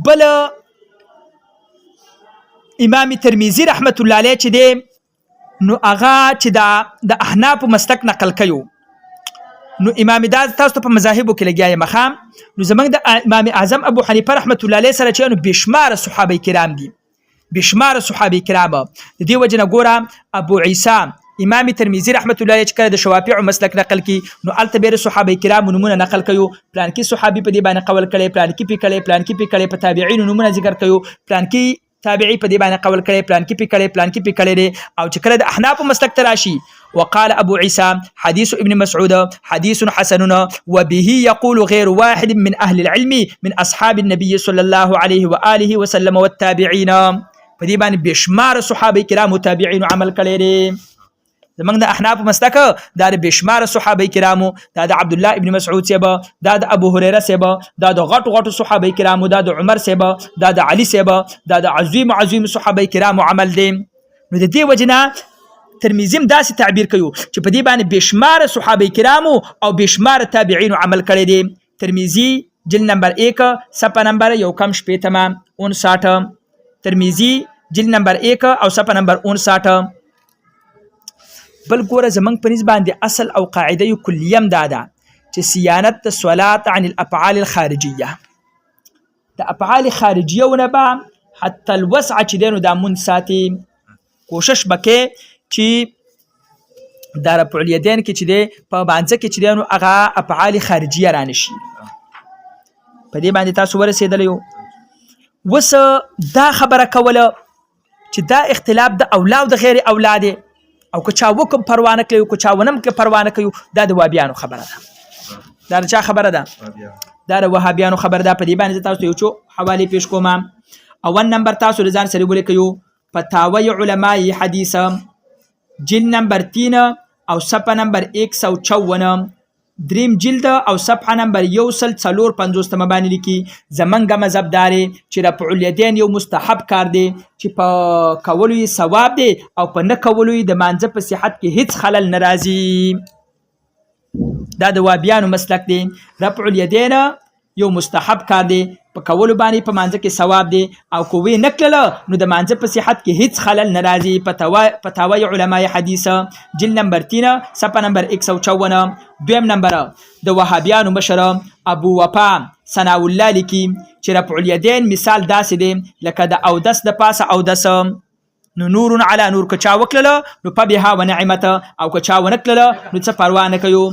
بل امام ترمذی رحمت الله علیه چې دی نو هغه چې د احناف مسلک نقل کيو نو امام دا تاسو په مذاهبو کې لګیاي مخام نو زمنګ د امام اعظم ابو حنیفه رحمت الله علیه سره چې نو بشمار صحابه کرام دي بشمار صحابه کرام د دې وجنه ګوره ابو عیسی امام ترمذی رحمت الله علیه چې کړه د شوافیع مسلک نقل کی نو التبیر صحابه کرام نمونه نقل کيو پلان کې صحابي په دې باندې قول کړي پلان کې پی کړي پلان کې پی کړي په تابعین نمونه ذکر کيو پلان کې تابعی په دې باندې قول کړي پلان کې پی کړي پلان کې پی کړي او چې کړه د احناف مسلک تراشي وقال ابو عيسى حديث ابن مسعود حديث حسن وبه يقول غير واحد من اهل العلم من اصحاب النبي صلى الله عليه واله وسلم والتابعين په دې باندې بشمار صحابه کرام متابعين عمل کړي دي زمنګ د احناف مسلک دا د بشمار صحابه کرامو دا د عبد الله ابن مسعود سیبا دا د ابو هريره سیبا دا د غټ صحابه کرامو دا د عمر سیبا دا د علي سیبا دا د عظیم صحابه کرامو عمل دي نو د دې وجنه ترمذی داسې تعبیر کوي چې په دې باندې بشمار صحابه کرامو او بشمار تابعین عمل کړي دي ترمذی جلد نمبر 1 صفحه نمبر 159 ترمذی جلد نمبر 1 او صفحه نمبر 59 بل ګوره زمنګ په نسبت باندې اصل او قاعده کلیه دادا چې صيانت الصلاه عن الافعال الخارجيه د افعال خارجيه ونه با حتى الوسع چې دینو د مون ساتي کوشش بکې چې د رفع الیدین کې چې دی په باندې کې چې دینو هغه افعال خارجيه رانشي په دې باندې تاسو ورسېدل یو وس دا خبره کوله چې دا اختلاف د اولاد د غیر اولاد او که چا وکم پروانه کوي او که چا ونم کې پروانه کوي دا د وهابیانو خبره ده دا چا خبره ده دا د وهابیانو خبره ده په دې باندې تاسو یو څو حواله پیش کوم اول نمبر تاسو ځان سره ولیکئ فتاوی علماء حدیث جلد نمبر 3 او صفحه نمبر 154 دریم جلد او صفحه نمبر 154 باندې لیکي زمنګ مذهب داري چې رفع الیدین یو مستحب کار دی چې په کولو یې ثواب دی او په نه کولو یې د مانځه په صحت کې هیڅ خلل ناراضي دا د وابیانو مسلک دی رفع الیدین یو مستحب کار دی په کولو باندې په مانځه کې ثواب دی او کوی نکله نو د مانځه په صحت کې هیڅ خلل ناراضي فتاوی علماء حدیث جلد نمبر 3 صفحه نمبر 154 دویم نمبر د وهابیانو مشر ابو وفا ثناء الله لیکي چې رفع الیدین مثال داسې دی لکه د اودس د پاسه اودس نو نور علی نور که چا وکړه نو په بها ونعمت او که چا ونکړه نو څه پروا نه کوي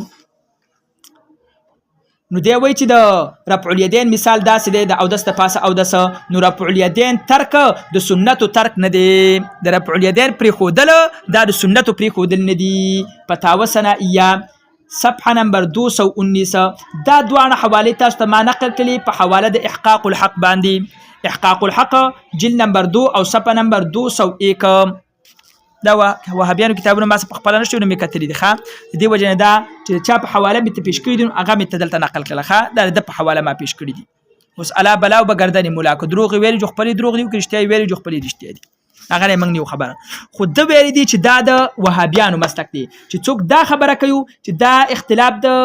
نو دی وای چې د رفع الیدین مثال داسې دی د اودس د پاسه اودس نو رفع الیدین ترک د سنتو ترک نه دی د رفع الیدین پرې خودل دا د سنتو پرې خودل نه دی فتاوی ثنائیه صفحه نمبر 219 دا دوه حواله تاسو ته ما نقل کړي په حواله د احقاق الحق باندې احقاق الحق جلد نمبر 2 او صفحه نمبر 201 دا وهابیانو کتابونه ما په خپل نشو مې کتلې دي ښه د دې وجه نه دا چې چا په حواله به ته پیش کړی دي هغه مې تدلته نقل کړل ښه دا د په حواله ما پیش کړی دي اوس الا بلاو به ګردنې مولا کو دروغ ویل جو خپل دروغ دی کرشتي ویل جو خپل رښتیا دي هغه موږ نیو خبره خو د ویل دي چې دا د وهابیانو مسلک دي چې څوک دا خبره کوي چې دا اختلاف د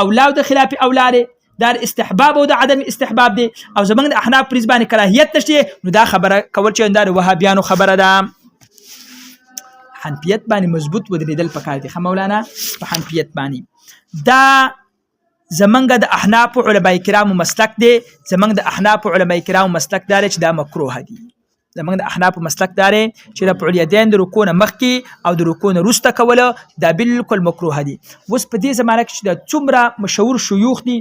اولاد خلاف اولاد دا استحباب او د عدم استحباب دي او زمونږ د احناف پریز باندې کراهیت نشته نو دا خبره کول چې دا د وهابیانو خبره ده حنفیت باندې مضبوط ودرېدل پکار دي مولانا په حنفیت باندې دا زمنګ د احناف علماء کرام مسلک دی زمنګ د احناف علماء کرام مسلک دار چې دا مکروه دي زمنګ د احناف مسلک دار چې رفع الیدین د رکوع مخکې او د رکوع وروسته کوله دا بالکل مکروه دي اوس په دې زمانه کې چې د څومره مشهور شيوخ دي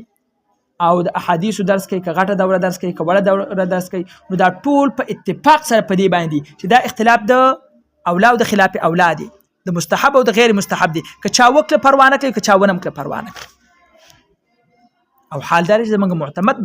او د احادیث درس کوي کغټه دوره درس کوي کوړه دوره درس کوي نو دا ټول په اتفاق سره په دې باندې چې دا اختلاف د اولاد خلاف اولاد د مستحب او د غیر مستحب دي که چا وکړه پروانه کوي که چا ونم کړه پروانه کوي او حال دار چې موږ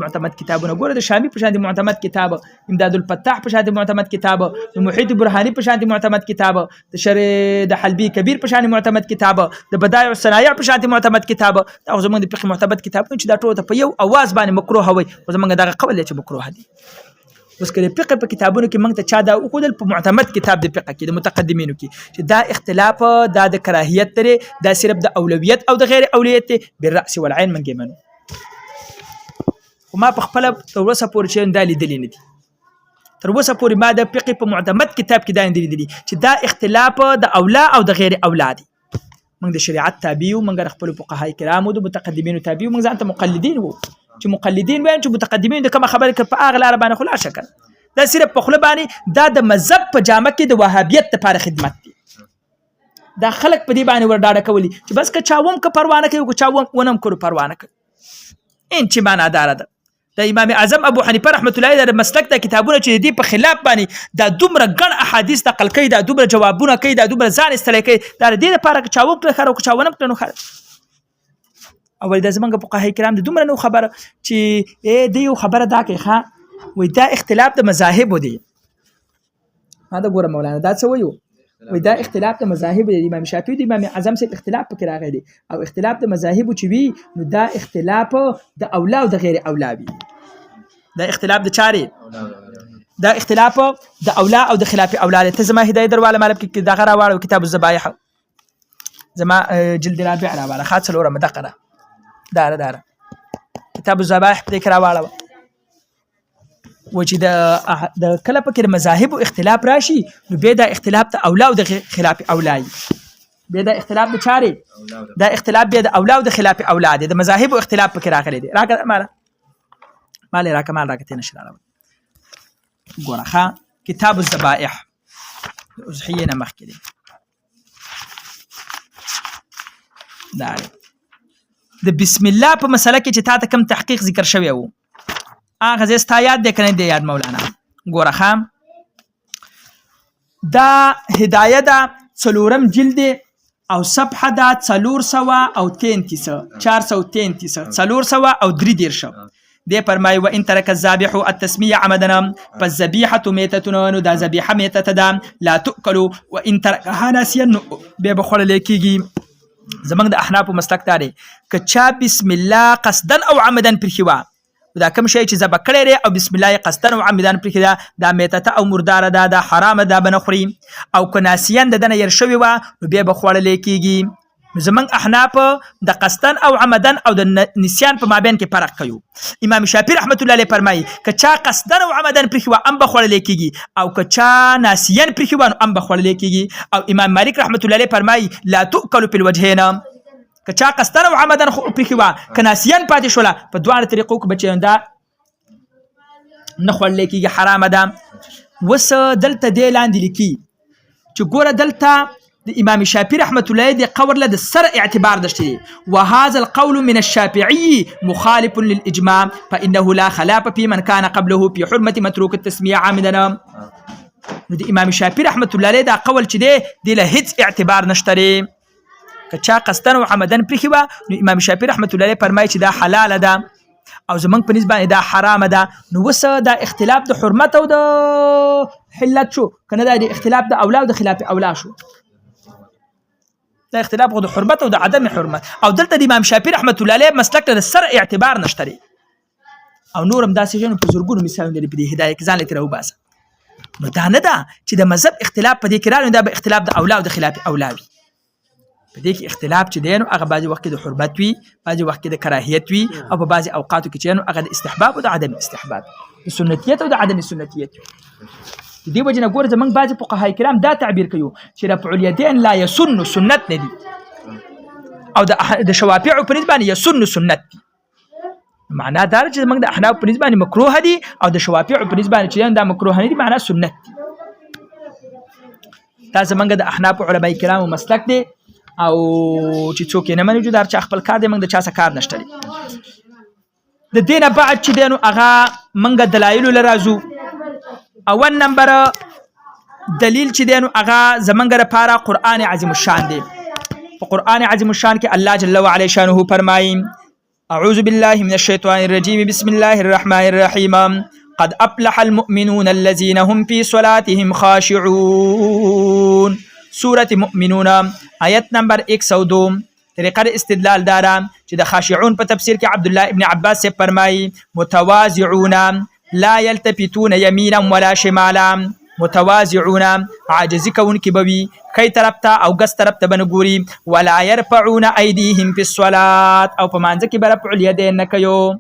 معتمد کتابونه ګوره د شامی په شان دي معتمد کتاب امداد الفتاح په شان دي معتمد کتاب د محیط برهانی په شان دي معتمد کتاب د شرع د حلبی کبیر په شان معتمد کتاب د بدایع الصنایع په شان دي معتمد کتاب او زموږ د فقه معتمد کتاب چې دا ټول په یو اواز باندې مکروه وي او زموږ دغه قول چې مکروه دي اوس کله فقه په کتابونو کې موږ ته چا دا وکول په معتمد کتاب د فقه کې د متقدمینو کې چې دا اختلاف دا د کراهیت لري دا صرف د اولویت او د غیر اولویت بالراس والعين منګي منو خو ما په خپله تر اوسه پورې چې دا لیدلي نه دي. تر اوسه پورې ما د فقه په معتمد کتاب کې دا نه دي لیدلي چې دا اختلاف د اولا او د غیر اولا دی. موږ د شریعت تابع یو، موږ د خپلو فقهای کرامو د متقدمینو تابع یو، موږ ځان ته مقلدین وو. چې مقلدین وایي چې متقدمین د کومه خبره کوي په هغه لاره باندې خو لا شکه دا صرف په خوله باندې دا د مذهب په جامه کې د وهابیت دپاره خدمت دی. دا خلک په دې باندې ور ډاډه کولي چې بس که چا وم که پروا نه کوي، که چا ونه هم کړو پروا نه کوي. این چې معناداره ده. د امام اعظم ابو حنیفه رحمت الله علیه د مسلک د کتابونه چې د دې په خلاف باندې دا دومره ګڼ احادیث نقل کوي، دا دومره جوابونه کوي، دا دومره ځان ایستلی کوي، دا د دې لپاره که چا وکړه ښه او که چا ونه کړه نو ښه. او ولې دا زمونږ فقهای کرام د دومره نو خبره چې د یو خبره دا کوي ښه وایي دا اختلاف د مذاهبو دی. ما دا ګوره مولانا دا څه وایو وایي دا اختلاف د مذاهبو دی. د امام شافعي د امام اعظم صاحب اختلاف پکې راغی دی او اختلاف د مذاهبو چې وي نو دا اختلاف د اولا او د غیر اولا وي. دا اختلاف د چارې دا اختلاف د اولا او د خلاف اولا دی. ته زما هدایت درواله مالب کې دغه راواړو کتاب الذبایح زما جلد رابع راواړه ښه څلورمه دقه ده داره کتاب الذبایح پرې کې راواړوه و چې د کله پکې د مذاهبو اختلاف راشي نو بیا دا اختلاف د اولا او د خلاف اولا وي. بیا دا اختلاف د چارې دا اختلاف بیا د اولا او د خلاف اولا دی. د مذاهبو اختلاف پکې راغلی دی. راکړه مال راکړه مال راکړه ته نشي راوړی. ګوره ښه کتاب الذبایح د اضحیې نه مخکې دی. دا د بسم الله په مسله کې چې تا ته کوم تحقیق ذکر شوی و هغه زه ستا یاد دی که نه دی یاد مولانا؟ ګوره ښه دا هدایه ده څلورم جلد او صفحه ده 433 433 دی فرمایي و ان ترک الذابح التسمیه عمدنا فالذبیحه میتة نو دا ذبیحه میتة ده لا تؤکل و ان ترکها ناسیا نو بیا به خوړلی کېږي. زموږ د احنافو مسلک دا دی که چا بسم الله قصدا او عمدا پرېښي وه دا کوم شی چې ذبح کړی دی او بسم الله قصدا او عمدا پرېښي ده دا میتته او مرداره ده دا حرامه ده به نه خوري. او که ناسیان د ده نه ير شوې وه نو بیا به خوړلی کېږي. زمونږ احناف د قصدن او عمدن او د نسیان په مابین کې فرق کوي. امام شافعي رحمت الله علیه فرمایي که چا قصدن او عمدن پرېښي وه هم به خوړلی کېږي او که چا ناسیان پرېښي وه نو هم به خوړلی کېږي. او امام مالک رحمت الله علیه فرمایي لا تؤکل فی الوجهین که چا قصدن او عمدن پرېښي وه که ناسیان پاتې شوله په دواړه طریقو کې بچیان دا نه خوړلی کېږي حرامه ده. اوس دلته دی لاندې لیکي چې ګوره دلته د امام شافعي رحمت الله د قول له د سره اعتبار دشته وهذا القول من الشافعي مخالف للاجماع فانه لا خلاف في من كان قبله في حرمه متروك التسميه عامدا. نو د امام شافعي رحمت الله علیه دا قول چې دی له هیڅ اعتبار نشته. که چا قصدن او عمدن پرېښي وه نو امام شافعي رحمت الله علیه فرمایي چې دا حلاله ده او زمونږ په نسبت دا حرامه ده. نو اوس دا اختلاف د حرمت او د حلت شو که نه دا د اختلاف د اولا او د خلاف اولا شو. دا اختلاف خو د حرمت او د عدم حرمت او دلته د امام شافعي رحمت الله علیه مسلک له سر اعتبار نشته. او نور هم داسې شیانو په زرګونو مثالونه لري په دې هدایه کې ځان لري راوباسه. نو دا نه ده چې د مذهب اختلاف په دې کې راغلی دا به اختلاف د اولا او د خلاف اولا وي. په دې کې اختلاف چې دی نو هغه بعضې وخت کې د حرمت وي، بعضې وخت کې د کراهیت وي او په بعضې اوقاتو کې چې نو هغه د استحباب او د عدم استحباب، د سنتیت او د عدم سنتیت وي. د دې وجې نه ګوره زموږ بعضې فقهای کرام دا تعبیر کوي چې رفع الیدین لا یسن سنت نه دي او د شوافعو په نسبت باندې یسن سنت دي. معنا دا چې زموږ د احناف په نسبت باندې مکروه دي او د شوافعو په نسبت باندې چې دا مکروه نه دي معنا سنت دي. دا زموږ د احناف علماء کرامو مسلک دی او چې څوک یې نه مني جو دا چا خپل کار دی موږ د چا څه کار نشته دی. د دې نه بعد چې دی نو هغه موږ دلایلو له راځو. اول نمبر دلیل چې دی نو هغه زموږ لپاره قرآن عظیم الشان دی. په قرآن عظیم الشان کې الله جل وعلا شانه فرمایي اعوذ بالله من الشیطان الرجیم بسم الله الرحمن الرحیم قد افلح المؤمنون الذين هم في صلاتهم خاشعون. سورة مؤمنون آیت نمبر 102. طریقه استدلال دارا چې د خاشعون په تفسیر کې عبد الله ابن عباس سے فرمایي متواضعون لا يلتفتون يمينا ولا شمالا. متواضعون عاجزی کوونکي به وي کای طرف ته او ګس طرف ته به نه ګوري. ولا يرفعون ايديهم في الصلاة او په مانځه کې به رفع الیدین نه کوي.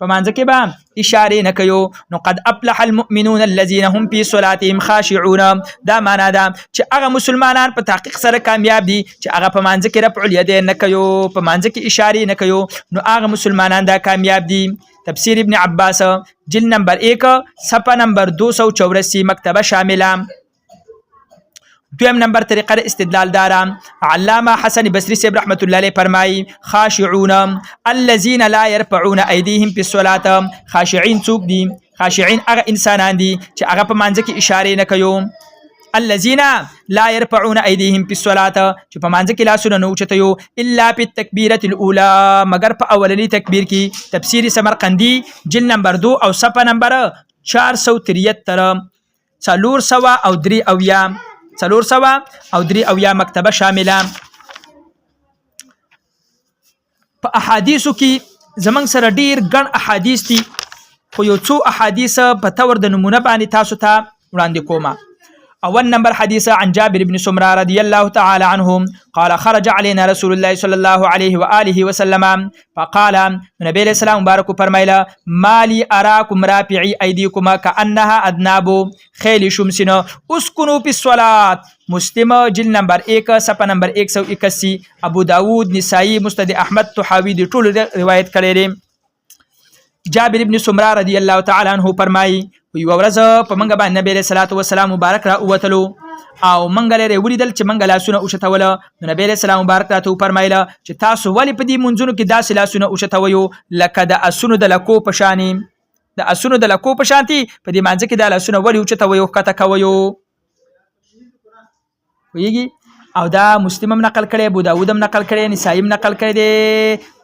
په مانځ کې به اشاره نه کوي. نو قد افلح المؤمنون الذين هم في صلاتهم خاشعون، دا معنا ده چې هغه مسلمانان په تحقیق سره کامیاب دي چې هغه په مانځ کې رفع الیدین نه کوي، په مانځ کې اشاره نه کوي، نو هغه مسلمانان دا کامیاب دي. تفسیر ابن عباس جلد نمبر 1 صفحه نمبر 284 مکتبه شامله. دویم نمبر طریقه استدلال دارا علامه حسن بصری صاحب رحمت الله علیه فرمای خاشعون الذين لا يرفعون ايديهم في الصلاه. خاشعين څوک دي؟ خاشعين هغه انسانان دي چې هغه په مانځ کې اشاره نه کوي. الذين لا يرفعون ايديهم في الصلاه، چې په مانځ کې لاسونه نه اوچتوي الا في التكبيره الاولى، مگر په اولنی تکبیر کې. تفسیر سمرقندی جلد نمبر 2 او صفحه نمبر 473 403 مکتبه شامله. په احادیثو کې زمنګ سره ډیر ګڼ احادیث دي، خو یو څو احادیث په تور د نمونه باندې تاسو ته وړاندې کوم. اول نمبر حديث عن جابر بن سمرة رضي الله تعالى عنهم قال خرج علينا رسول الله صلى الله عليه وآله وسلم فقال نبي عليه السلام مبارك فرمایله ما لي أراكم رافعي أيديكم كأنها أذناب خيل شمسنا اسكنوا في الصلاة. مسلم جلد نمبر 1 صفحه نمبر 181. ابو داود نسائی مسند احمد طحاوی دی ټول روایت کړي. جابر بن سمرة رضی الله تعالی عنہ فرمایي یو ورځ په منګه باندې نبی صلی الله علیه وسلم مبارک را اوتلو او منګه لري ولیدل چې منګه لاسونه اوشتوله. نبی صلی الله مبارک راته فرمایله چې تاسو ولې په دې منځونو کې داسې لاسونه اوشتوي لکه د اسونو د لکو په شانی، د اسونو د لکو په شانتي په دې منځ کې د لاسونه ولې اوشتوي او کته کوي. ویږي او دا مسلم هم نقل کړي، ابو داود هم نقل کړي، نسائی هم نقل کړي دي،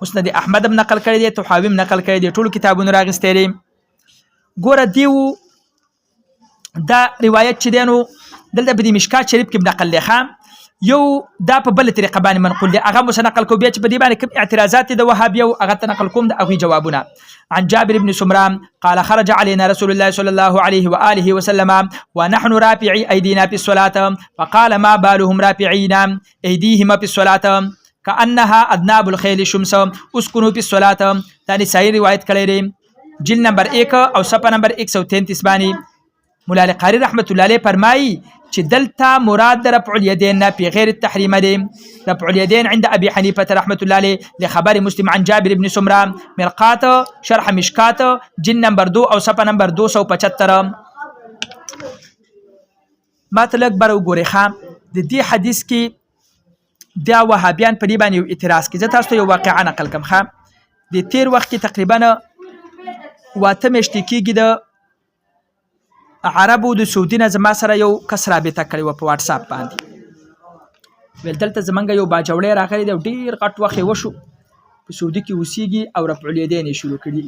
مسند احمد هم نقل کړي دي، طحاوی هم نقل کړي دي، ټول کتابونه راغستې دي. ګوره دیو دا روایت چې دینو دلته په دې مشکات شریف کې نقل لخوا یو دا په بل طریقه باندې منقول دي، هغه مو نقل کو بیا چې په دې باندې کوم اعتراضات د وهابیو هغه ته نقل کوم د هغوی جوابونه. عن جابر بن سمرة قال خرج علينا رسول الله صلى الله عليه وآله وسلم ونحن رافعي أيدينا في الصلاة فقال ما بالهم رافعين أيديهما في الصلاة كأنها أذناب الخيل الشمس اسكنوا في الصلاة. ثاني سایر روایت کړی جلد نمبر 1 او صفحه نمبر 133 باندې. مولا علی قاری رحمت الله علیه فرمایي چې دلته مراد د رفع الیدین نه په غیر التحریم دی. رفع الیدین عند ابي حنیفه رحمت الله علیه لخبر مسلم عن جابر بن سمرة مرقات شرح مشکات جلد نمبر 2 او صفحه نمبر 275. مطلب بر وګورئ خام د دې حدیث کې دا وهابیان په دې باندې یو اعتراض کوي. زه تاسو ته یو واقعه نقل کوم. خام د تیر وخت کې تقریبا واته میاشتې کېږي د عربو د سعودي نه زما سره یو کس رابطه کړې وه په واټس اپ باندې. ویل دلته زمونږ یو باجوړی راغلی دی او ډېر غټ وخت یې وشو په سعودي کې اوسېږي او رفع الیدین یې شروع کړي،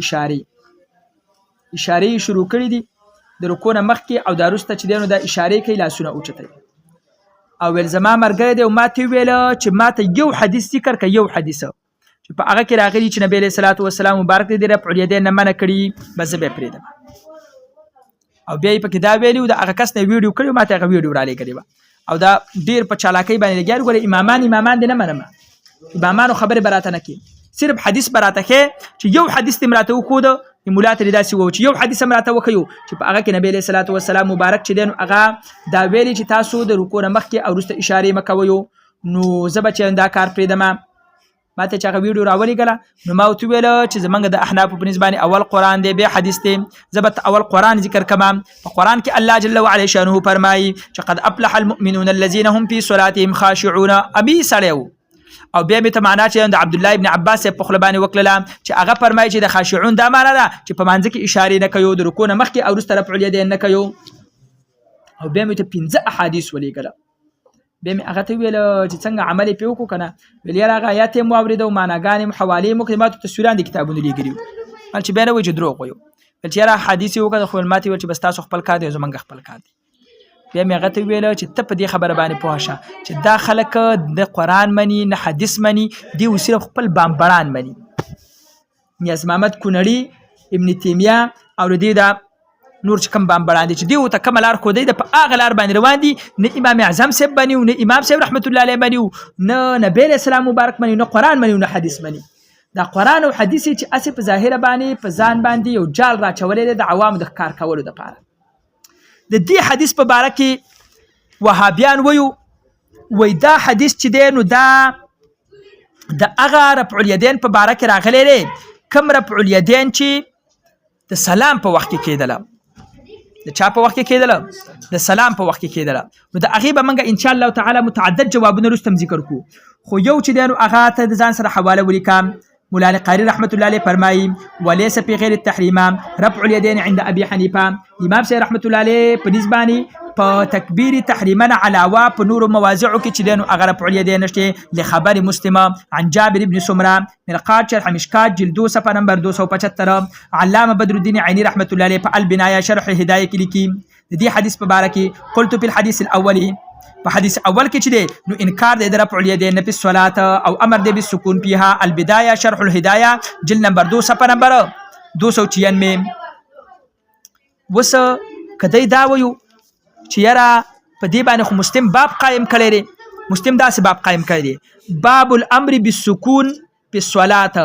اشارې یې شروع کړي دي د رکوع نه مخکې او دا وروسته چې دی نو دا اشارې کوي لاسونه اوچتوي. او ویل زما ملګری دی او ما ته ویله چې ما ته یو حدیث ذکر کړه، یو حدیث چې په هغه کې راغلي چې نبی علیه الصلاة والسلام مبارک دی د رفع الیدین نه منع کړي، بس زه به یې پرېږدم. او بیا یې پکې دا ویلي د هغه کس نه ویډیو کړی، ما ته هغه ویډیو رالیږلې وه او دا ډېر په چالاکۍ باندې لګیا. ګوره امامان دې نه منم، امامانو خبرې به راته نه کړي، صرف حدیث به راته ښې چې یو حدیث دې م راته وښوده مولا ته دې داسې ووایو چې یو حدیث هم راته وښیو چې په هغه کې نبی علیه الصلاة والسلام مبارک چې دی نو هغه دا ویلي چې تاسو د رکوع نه مخکې او وروسته اشارې مه کوئ. نو زه به چې دا کار پرېږدم. ما ته چې هغه ویډیو راولېږله نو ما ورته وویله چې زمونږ د احنافو په نسبت باندې اول قرآن دی بیا حدیث دی. زه به اول قرآن ذکر کوم. په قرآن کې الله جل وعلا شانه فرمایي چې قد افلح المؤمنون الذين هم في صلاتهم خاشعون. ابي سړی و او بیا مې ته معنا چې د عبدالله ابن عباس په خوله باندې وکړله چې هغه فرمایي چې د خاشعون دا معنا ده چې په مانځه کې اشارې نه کوي، د رکوع نه مخکې او وروسته رفع الیدین نه کوي. او بیا مې ته 15 احادیث ولېږله. بیا مې هغه ته ویل چې څنګه عمل یې پرې وکړو که نه؟ ویل یاره هغه آیات یې مو واورېده او معناګانې مو حوالې یې مو کړې، ما ته تصویران د کتابونو لیږلي وو. چې بیا نه وایي چې دروغ وایو. ویل چې یاره حدیث یې وکړه خو ما ته ویل چې بس تاسو خپل کار دی او زمونږ خپل کار دی. بیا مې هغه ته ویل چې ته په دې خبره باندې پوه شه چې دا خلک نه قرآن مني نه حدیث مني، دوی صرف خپل بامبړان مني. نیاز محمد کونړي، ابن تیمیه او د دې دا نور چې کوم بامبړان دي چې دوی ورته کومه لار ښودی ده په هغه لار باندې روان دي. نه امام اعظم صاحب مني نه امام صاحب رحمت الله علیه مني نه نبی علیه السلام مبارک مني نه قرآن مني نه حدیث مني. دا قرآن او حدیث چې اسې په ظاهره باندې په ځان باندې یو جال راچولی دی د عوامو د ښکار کولو دپاره د دې حدیث په باره کې وهابیان وایي دا حدیث چې دی نو دا د هغه رفع الیدین په باره کې راغلی دی کوم رفع الیدین چې د سلام په وخت کې کېدله د چا په وخت کې کېدله د سلام په وخت کې کېدله نو د هغې به موږ انشاءالله تعالی متعدد جوابونه وروسته ذکر کړو خو یو چې دی نو هغه ته د ځان سره حواله ولیکم مولا علی قاری رحمت الله علیه فرمایي وليس في غیر التحریم رفع الیدین عند ابي حنیفه امام صاحب رحمت الله علیه په نسبانی په تکبیر تحریمن علاوه په نور مواضعو کې چې دینو هغه رفع الیدین نشته لخبر مسلمه عن جابر بن سمره مرقات شرح مشکات جلدو صفحه نمبر 275 علامه بدر الدین عینی رحمت الله علیه په البنایه شرح الهدایه کې لیکي د دې حدیث په باره کې قلت في الحديث الاولي په حدیث اول کې چې دی نو انکار دی د رفع الیدین په صلات او امر دی بالسکون فيها البدايه شرح الهدایه جلد نمبر 2 صفحه نمبر 296 وس کدی دا ویو چې یاره په دې باندې خو مسلم باب قایم کړی دی مسلم داسې باب قایم کړی دی باب الامر بالسکون في الصلاه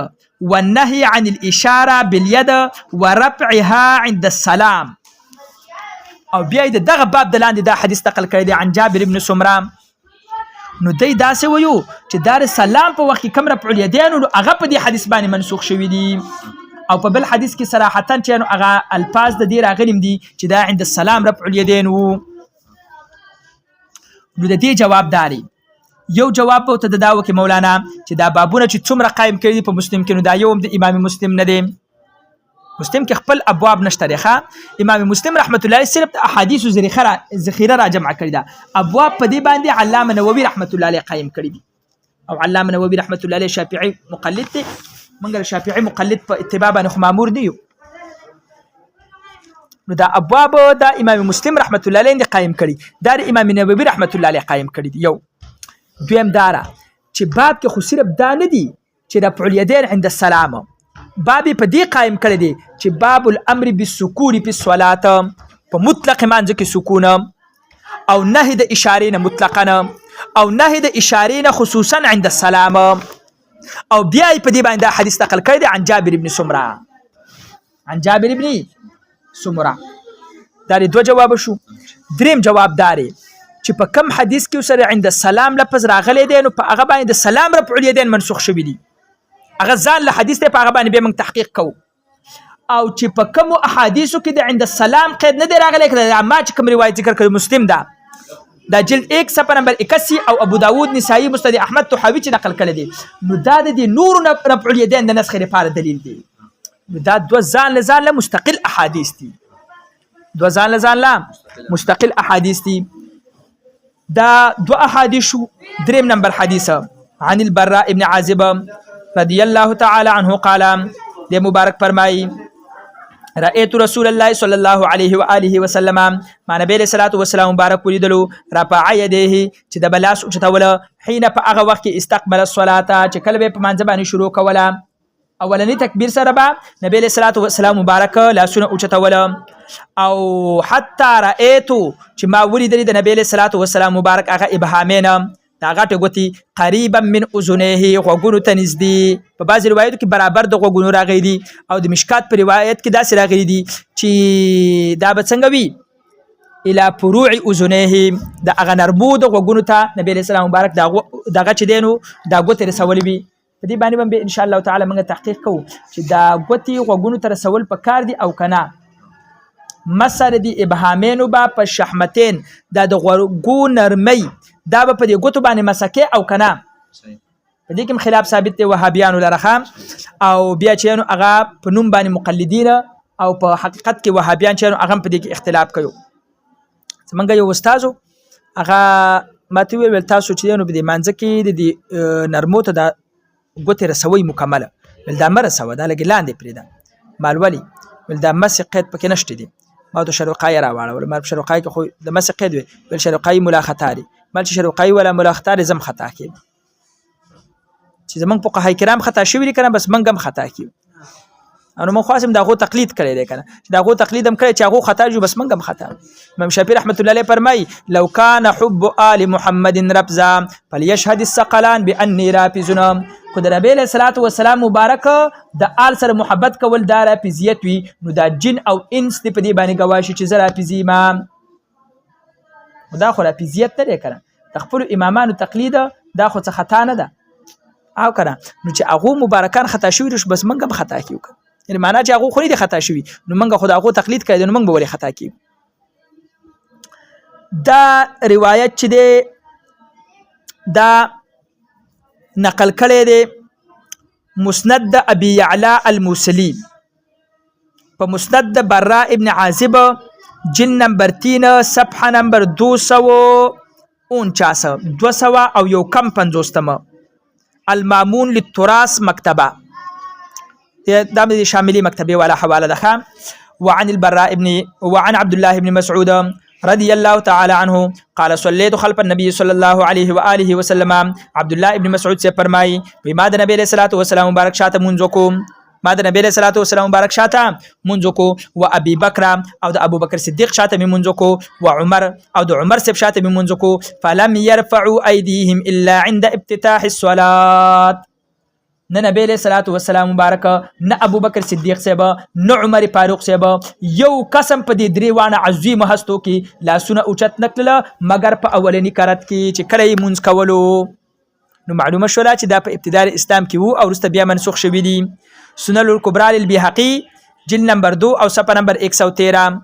والنهي عن الاشاره باليد ورفعها عند السلام او بیا د دغه باب د لاندې دا حدیث نقل کړی دی عن جابر بن سمره نو دی داسې ویو چې دار سلام په وخت کې کم رفع الیدین نو هغه په دې حدیث باندې منسوخ شوي دي او په بل حدیث کې صراحتا چې نو هغه الفاظ د دې راغلي دي چې دا عند السلام رفع الیدین وو نو د دې جواب داري یو جواب په تداو کې مولانا چې دا بابونه چې څومره قائم کړي په مسلم کې نو دا یو د امام مسلم نه دی مسلم کې خپل ابواب نشته دی امام مسلم رحمت الله علیه صرف احادیث ذخیره را جمع کړي دا ابواب په دې باندې علامه نووي رحمت الله علیه قائم کړي دي او علامه نووي رحمت الله علیه شافعي مقلد دی منګل شافعي مقلد په اتباع باندې خو مامور دی نو دا ابواب دا امام مسلم رحمت الله علیه قائم کړي دا امام نووي رحمت الله علیه قائم کړي دي یو دویم دارا چې باب کې خو صرف دا نه دي چې رفع الیدین عند السلام باب په دې قائم کړی دی چې باب الامر بالسکون فی الصلاه په مطلق معنی کې سکون او نهی د اشارې نه مطلقاً او نهی د اشارې نه خصوصا عند السلام او بیا په دې باندې حدیث نقل کړی دی عن جابر بن سمره عن جابر بن سمره دا دو جواب شو دریم جواب داري چې په کم حدیث کې سره عند السلام لفظ راغلی دی نو په هغه باندې د سلام رفع الیدین منسوخ شوی دی هغه ځان له حدیث ته په هغه باندې به موږ تحقیق کوو او چې په کومو احادیثو کې د عند السلام قید نه دی راغلی ما چې کوم روایت ذکر کړی مسلم دا جلد 1 صفحه نمبر 81 او ابو داود نسائی مسند احمد طحاوی چې نقل کړی دی نو دا د نور رفع الیدین د نسخ لپاره دلیل دی نو دا دو ځان له مستقل احادیث دي دو ځان له مستقل احادیث دي دا دو احادیث دریم نمبر حدیث عن البراء ابن عازب رضی الله تعالی عنه قال دې مبارک فرمایي رأيت رسول الله صلى الله عليه وآله وسلم ما نبی له صلوات و سلام مبارک ولیدلو رفع يديه چې د بلاس او چتاوله حين په هغه وخت کې استقبل الصلاه چې کله به په منځ باندې شروع کوله اولنی تکبیر سره به نبی له صلوات و سلام مبارک لاسونه او چتاوله او حتی رأيت چې ما ولیدل د نبی له صلوات و سلام مبارک هغه ابهامین دا غټه غوتی قریبا من اذنه غوګونو ته نږدې په بعض روایتو کې برابر د غوګونو راغلي دي او د مشکات په روایت کې داسې راغلي دي چې دا به څنګه وي الى فروع اذنه د هغه نرمو د غوګونو ته نبی علیہ السلام مبارک دغه چې دینو دا غوته رسولې وي په دې باندې به ان شاء الله تعالی موږ تحقیق کوو چې دا غوتی غوګونو ته رسول په کار دي او کنه مسر دی ابهامینو با په شحمتین دا د غوګو نرمي دا به په دې غوتو باندې مسکه او کنه په دې کې خلاف ثابت دی وهابیانو لرخه او بیا چې نو هغه په نوم باندې مقلدین او په حقیقت کې وهابیان چې نو هغه په دې کې اختلاف کوي څنګه یو استادو هغه ماته ویل تاسو چې نو په دې منځ کې د نرمو ته د غوتې رسوي مکمله ول دا مرسوه دا لګی لاندې پریدا مالولي ول دا مسقید پکې نشته دي ما ته شروقای راوړل ما شروقای کې خو د مسقید ول شروقای ملاختاري مال چې شروقای ولا ملاختار زم خطا کې چې زمنګ په قهای کرام خطا شوی کړه بس منګم خطا کې نو موږ خاصم دغه تقلید کړی دی کنه چې دغه تقلید هم کړی چې هغه خطا جو بس موږ هم خطا. امام شافعي رحمت الله علیه فرمای لو کان حب آل محمد ربزا فليشهد الثقلان باني رافضنا. خو د نبی علیه الصلاة والسلام مبارک د آل سره محبت کول دا رافضیت وي نو دا جن او انس دې په دې باندې ګواه شي چې زه رافضي یم. دا خو رافضیت نه دی کنه د خپلو امامانو تقلید دا خو څه خطا نه ده او کنه. نو چې هغه مبارکان خطا شوي دي بس موږ هم خطا کیو یعنی معنا چې هغه خو نه دي خطا شوي نو موږ خو د هغه تقلید کوي نو موږ به ولې خطا کیو. دا روایت چې دی دا نقل کړی دی مسند د ابي يعلى الموصلي په مسند د براء ابن عازب جلد نمبر 3 صفحه نمبر 249 او یو کم 50 المامون للتراث مکتبه دا د شاملي مکتبه والا حواله ده. وعن عبد الله بن مسعود رضي الله تعالى عنه قال صليت خلف النبي صلى الله عليه واله وسلم. عبد الله بن مسعود سے فرمای بما د نبی صلی الله علیه وسلم مبارک شاته منځ کو ما د نبی صلی الله علیه وسلم مبارک شاته منځ کو و ابي بکر او د ابو بکر صدیق شاته منځ کو و عمر او د عمر سب شاته منځ کو فلم يرفعوا ايديهم الا عند افتتاح الصلاه. نه نبی علیہ الصلوۃ والسلام مبارک نه ابو بکر صدیق صاحب نه عمر فاروق صاحب یو قسم په دې درې وانه عظیم هستو کې لاسونه اوچت نکړه مگر په اولنی کرت کې چې کله یې مونږ کولو. نو معلومه شوله چې دا په ابتداء اسلام کې وو او وروسته بیا منسوخ شوي دي. سنن الکبرى للبیهقي جلد نمبر 2 او صفحه نمبر 113